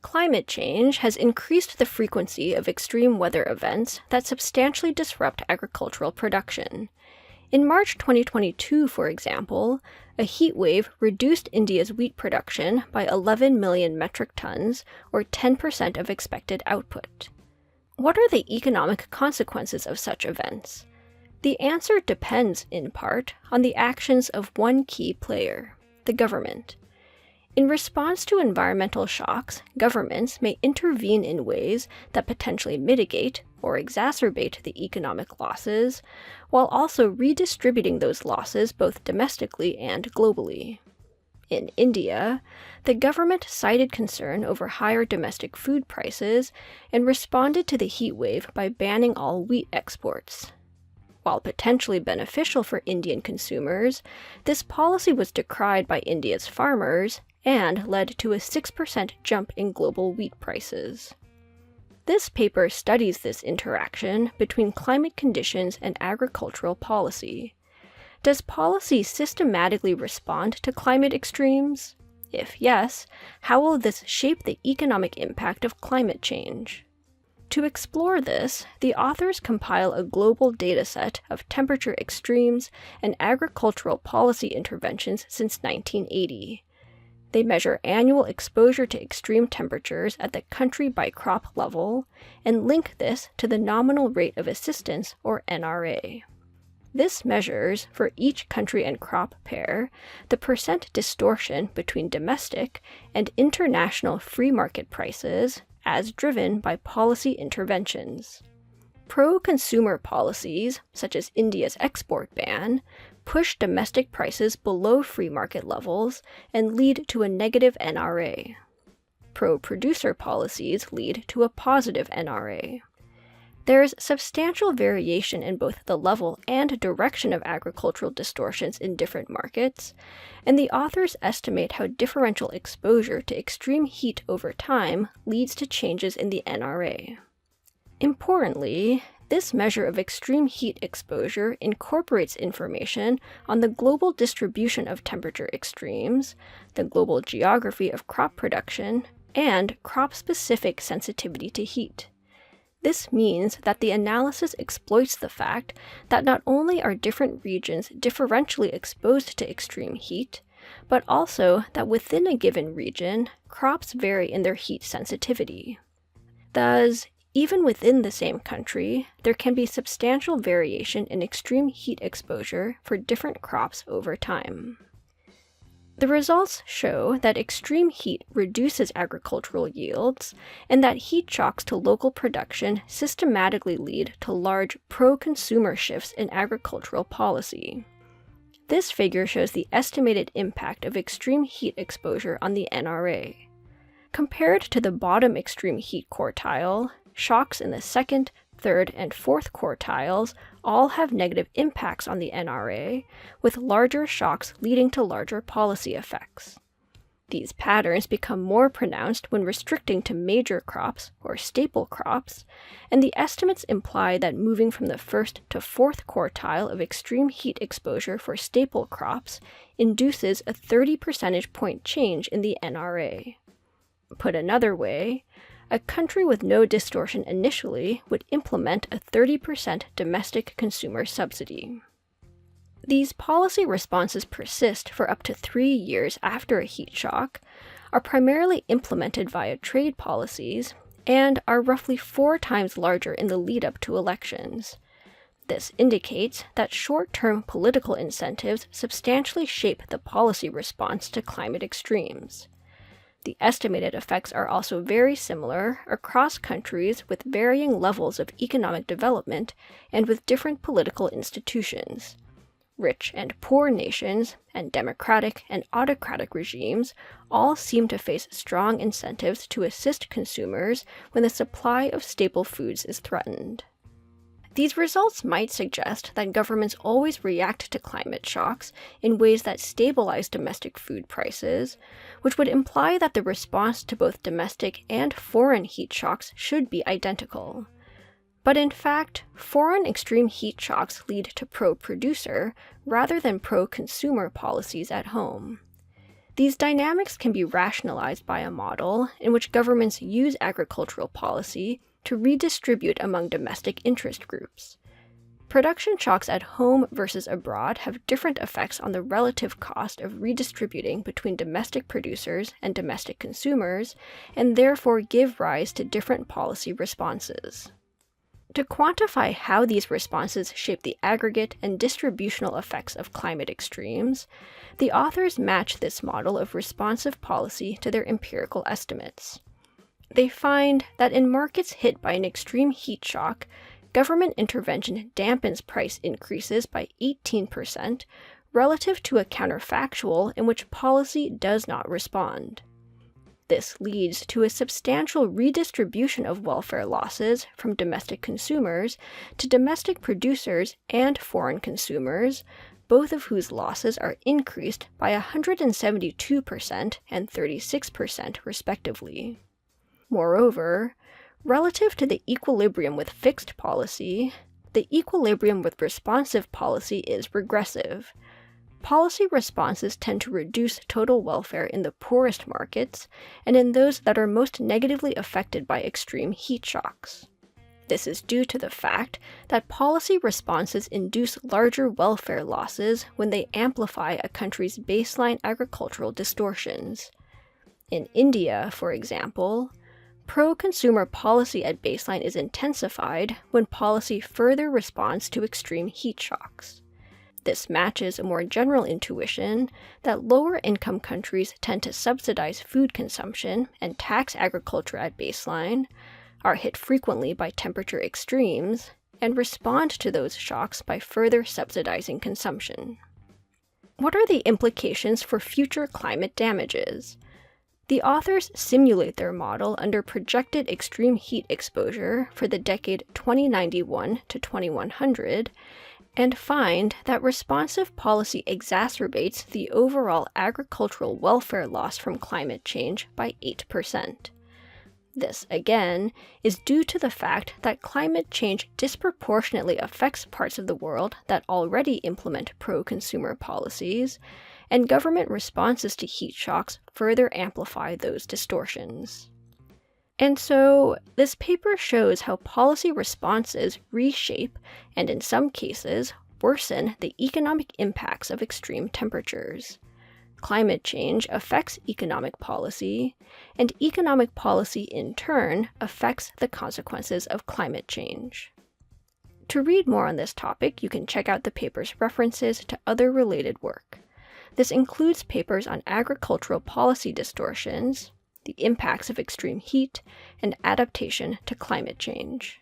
Climate change has increased the frequency of extreme weather events that substantially disrupt agricultural production. In March 2022, for example, a heat wave reduced India's wheat production by 11 million metric tons, or 10% of expected output. What are the economic consequences of such events? The answer depends, in part, on the actions of one key player, the government. In response to environmental shocks, governments may intervene in ways that potentially mitigate or exacerbate the economic losses, while also redistributing those losses both domestically and globally. In India, the government cited concern over higher domestic food prices and responded to the heat wave by banning all wheat exports. While potentially beneficial for Indian consumers, this policy was decried by India's farmers and led to a 6% jump in global wheat prices. This paper studies this interaction between climate conditions and agricultural policy. Does policy systematically respond to climate extremes? If yes, how will this shape the economic impact of climate change? To explore this, the authors compile a global dataset of temperature extremes and agricultural policy interventions since 1980. They measure annual exposure to extreme temperatures at the country-by-crop level and link this to the nominal rate of assistance, or NRA. This measures, for each country and crop pair, the percent distortion between domestic and international free market prices as driven by policy interventions. Pro-consumer policies, such as India's export ban, push domestic prices below free market levels and lead to a negative NRA. Pro-producer policies lead to a positive NRA. There is substantial variation in both the level and direction of agricultural distortions in different markets, and the authors estimate how differential exposure to extreme heat over time leads to changes in the NRA. Importantly, this measure of extreme heat exposure incorporates information on the global distribution of temperature extremes, the global geography of crop production, and crop-specific sensitivity to heat. This means that the analysis exploits the fact that not only are different regions differentially exposed to extreme heat, but also that within a given region, crops vary in their heat sensitivity. Thus, even within the same country, there can be substantial variation in extreme heat exposure for different crops over time. The results show that extreme heat reduces agricultural yields, and that heat shocks to local production systematically lead to large pro-consumer shifts in agricultural policy. This figure shows the estimated impact of extreme heat exposure on the NRA. Compared to the bottom extreme heat quartile, shocks in the second, third, and fourth quartiles all have negative impacts on the NRA, with larger shocks leading to larger policy effects. These patterns become more pronounced when restricting to major crops, or staple crops, and the estimates imply that moving from the first to fourth quartile of extreme heat exposure for staple crops induces a 30 percentage point change in the NRA. Put another way, a country with no distortion initially would implement a 30% domestic consumer subsidy. These policy responses persist for up to 3 years after a heat shock, are primarily implemented via trade policies, and are roughly 4 times larger in the lead-up to elections. This indicates that short-term political incentives substantially shape the policy response to climate extremes. The estimated effects are also very similar across countries with varying levels of economic development and with different political institutions. Rich and poor nations, and democratic and autocratic regimes all seem to face strong incentives to assist consumers when the supply of staple foods is threatened. These results might suggest that governments always react to climate shocks in ways that stabilize domestic food prices, which would imply that the response to both domestic and foreign heat shocks should be identical. But in fact, foreign extreme heat shocks lead to pro-producer rather than pro-consumer policies at home. These dynamics can be rationalized by a model in which governments use agricultural policy to redistribute among domestic interest groups. Production shocks at home versus abroad have different effects on the relative cost of redistributing between domestic producers and domestic consumers, and therefore give rise to different policy responses. To quantify how these responses shape the aggregate and distributional effects of climate extremes, the authors match this model of responsive policy to their empirical estimates. They find that in markets hit by an extreme heat shock, government intervention dampens price increases by 18% relative to a counterfactual in which policy does not respond. This leads to a substantial redistribution of welfare losses from domestic consumers to domestic producers and foreign consumers, both of whose losses are increased by 172% and 36% respectively. Moreover, relative to the equilibrium with fixed policy, the equilibrium with responsive policy is regressive. Policy responses tend to reduce total welfare in the poorest markets and in those that are most negatively affected by extreme heat shocks. This is due to the fact that policy responses induce larger welfare losses when they amplify a country's baseline agricultural distortions. In India, for example, pro-consumer policy at baseline is intensified when policy further responds to extreme heat shocks. This matches a more general intuition that lower-income countries tend to subsidize food consumption and tax agriculture at baseline, are hit frequently by temperature extremes, and respond to those shocks by further subsidizing consumption. What are the implications for future climate damages? The authors simulate their model under projected extreme heat exposure for the decade 2091 to 2100, and find that responsive policy exacerbates the overall agricultural welfare loss from climate change by 8%. This, again, is due to the fact that climate change disproportionately affects parts of the world that already implement pro-consumer policies, and government responses to heat shocks further amplify those distortions. And so, this paper shows how policy responses reshape, and in some cases, worsen the economic impacts of extreme temperatures. Climate change affects economic policy, and economic policy in turn affects the consequences of climate change. To read more on this topic, you can check out the paper's references to other related work. This includes papers on agricultural policy distortions, the impacts of extreme heat, and adaptation to climate change.